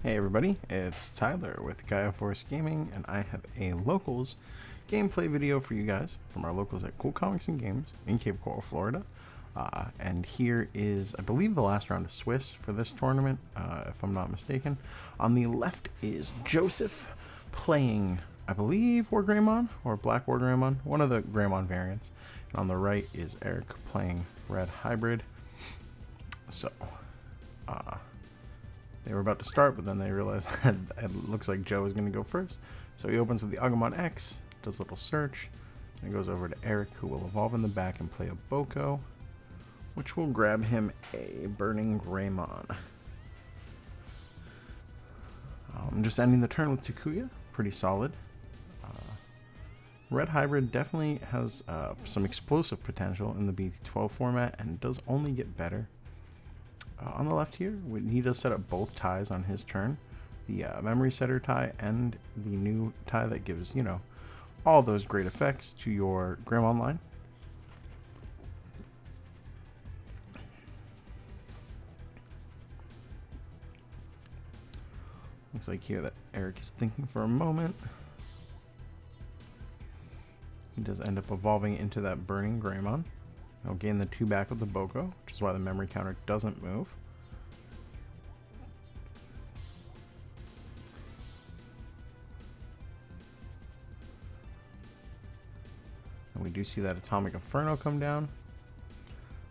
Hey everybody, it's Tyler with Gaia Force Gaming, and I have a locals gameplay video for you guys from our locals at Cool Comics and Games in Cape Coral, Florida. And here is, I believe, the last round of Swiss for this tournament, if I'm not mistaken. On the left is Joseph playing, I believe, Wargreymon or Black Wargreymon, one of the Greymon variants. And on the right is Eric playing Red Hybrid. So, they were about to start, but then they realized that it looks like Joe is going to go first. So he opens with the Agumon X, does a little search, and goes over to Eric, who will evolve in the back and play a Boko, which will grab him a Burning Greymon. Just ending the turn with Takuya, pretty solid. Red Hybrid definitely has some explosive potential in the BT12 format and does only get better. On the left here, he does set up both ties on his turn. The memory setter tie and the new tie that gives, all those great effects to your Greymon line. Looks like here that Eric is thinking for a moment. He does end up evolving into that Burning Greymon. He'll gain the 2 back with the Boko, which is why the memory counter doesn't move. And we do see that Atomic Inferno come down.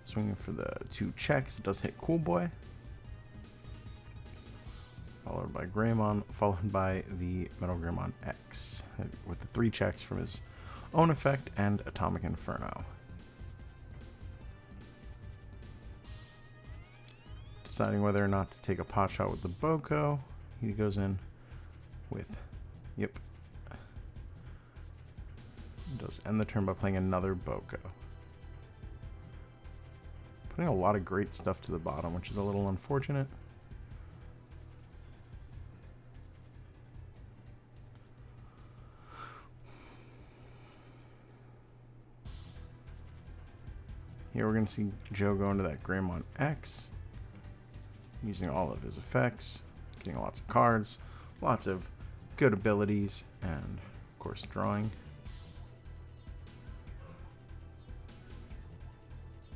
Swinging for the 2 checks. It does hit Cool Boy. Followed by Greymon, followed by the Metal Greymon X, with the 3 checks from his own effect and Atomic Inferno. Deciding whether or not to take a pot shot with the Boko, he goes in with, does end the turn by playing another Boko. Putting a lot of great stuff to the bottom, which is a little unfortunate. Here we're going to see Joe go into that Greymon X, using all of his effects, getting lots of cards, lots of good abilities, and of course drawing.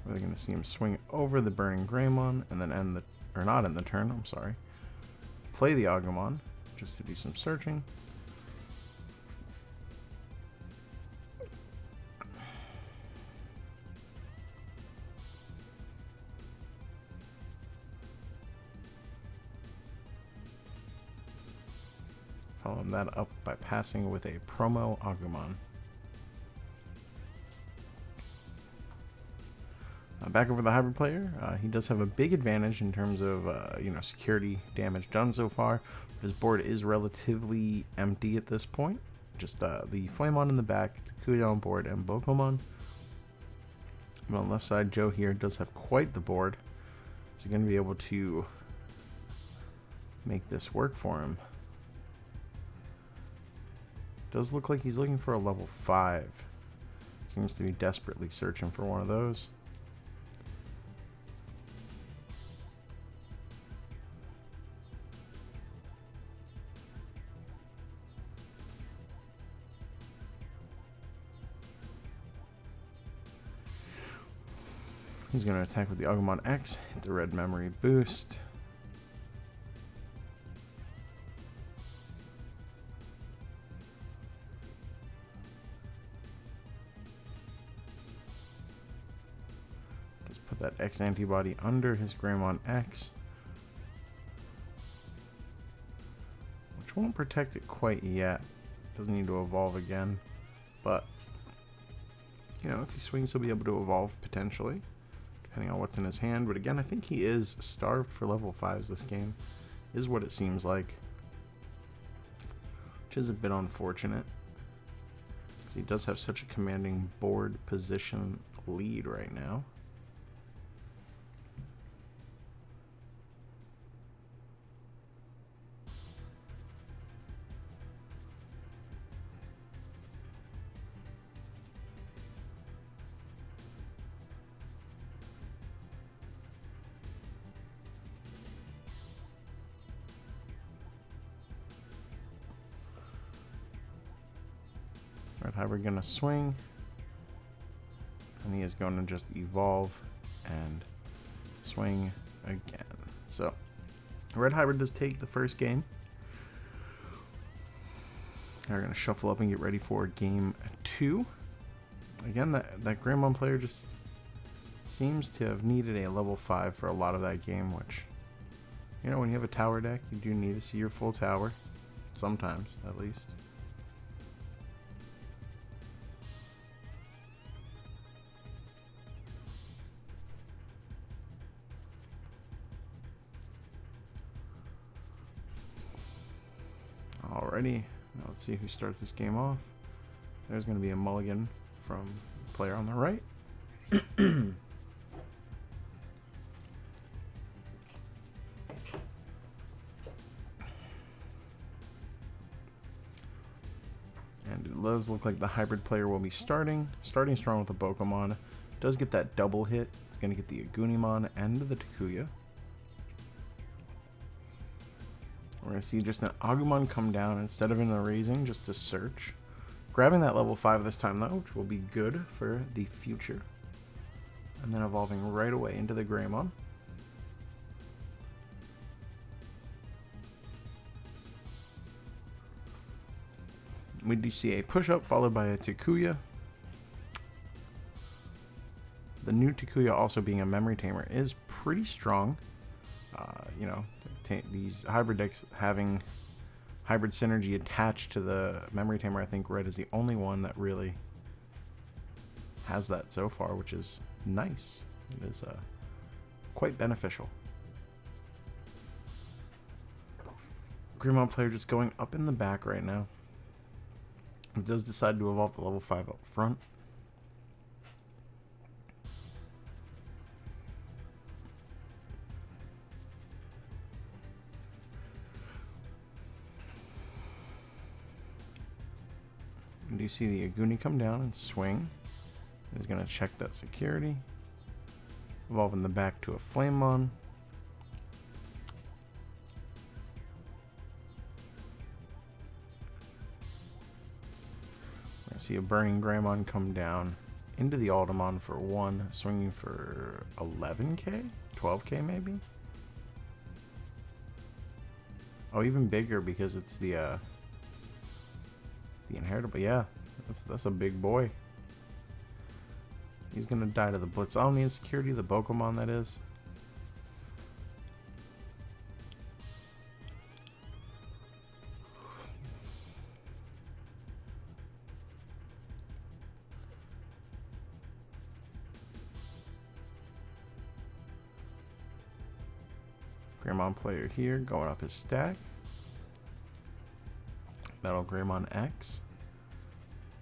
We're going to see him swing over the Burning Greymon and then end the, or not end the turn, I'm sorry. Play the Agumon just to do some searching. Follow that up by passing with a promo Agumon. Back over the hybrid player, he does have a big advantage in terms of security damage done so far. But his board is relatively empty at this point. Just the Flamon in the back, Takuya on board, and Bokomon. And on the left side, Joe here does have quite the board. Is he going to be able to make this work for him? Does look like he's looking for a level 5. Seems to be desperately searching for one of those. He's going to attack with the Agumon X, hit the red memory boost. Just put that X antibody under his Greymon X, which won't protect it quite yet. Doesn't need to evolve again, but if he swings, he'll be able to evolve potentially, depending on what's in his hand. But again, I think he is starved for level 5s this game, is what it seems like. Which is a bit unfortunate, because he does have such a commanding board position lead right now. Red Hybrid gonna swing, and he is going to just evolve and swing again. So Red Hybrid does take the first game. They're going to shuffle up and get ready for game 2. Again, that Greymon player just seems to have needed a level 5 for a lot of that game, which, you know, when you have a tower deck, you do need to see your full tower. Sometimes, at least. Alrighty, now let's see who starts this game off. There's going to be a mulligan from the player on the right. And it does look like the hybrid player will be starting strong with the Pokemon. Does get that double hit. He's going to get the Agumon and the Takuya. We're going to see just an Agumon come down instead of an erasing, just to search. Grabbing that level 5 this time though, which will be good for the future. And then evolving right away into the Greymon. We do see a push-up followed by a Takuya. The new Takuya, also being a memory tamer, is pretty strong. You know, these hybrid decks having hybrid synergy attached to the memory tamer, I think Red is the only one that really has that so far, which is nice. It is quite beneficial. Greymon player just going up in the back right now. It does decide to evolve the level 5 up front. And you see the Aguni come down and swing. He's going to check that security. Evolve in the back to a Flamemon. I see a Burning Greymon come down into the Altamon for 1, swinging for 11k? 12k maybe? Oh, even bigger because it's the inheritable. Yeah, that's a big boy. He's gonna die to the Blitz Omni insecurity, the Pokemon that is. Greymon player here going up his stack. Metal Greymon X.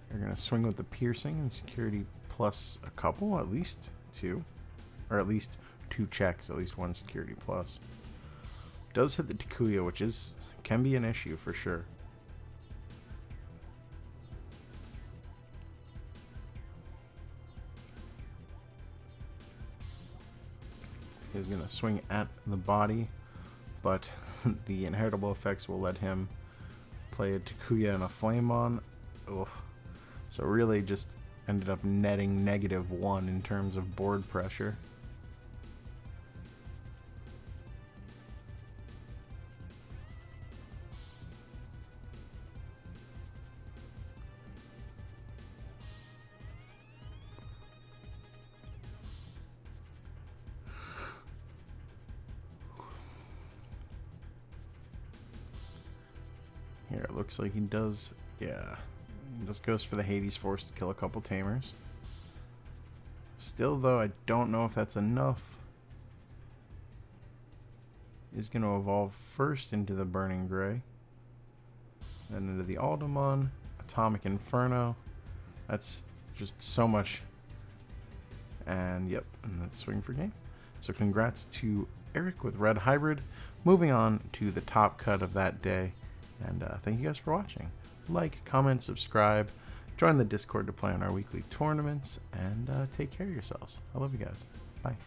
They're going to swing with the piercing and security plus a couple, at least 2. Or at least 2 checks, at least 1 security plus. Does hit the Takuya, which can be an issue for sure. He's going to swing at the body, but the inheritable effects will let him play a Takuya and a Flamemon. Ugh. So really just ended up netting -1 in terms of board pressure. Here, it looks like he does, yeah. He just goes for the Hades Force to kill a couple Tamers. Still, though, I don't know if that's enough. He's going to evolve first into the Burning Gray. Then into the Altamon, Atomic Inferno. That's just so much. And, yep, and that's swing for game. So congrats to Eric with Red Hybrid. Moving on to the top cut of that day. And thank you guys for watching. Like, comment, subscribe, join the Discord to play on our weekly tournaments, and take care of yourselves. I love you guys. Bye.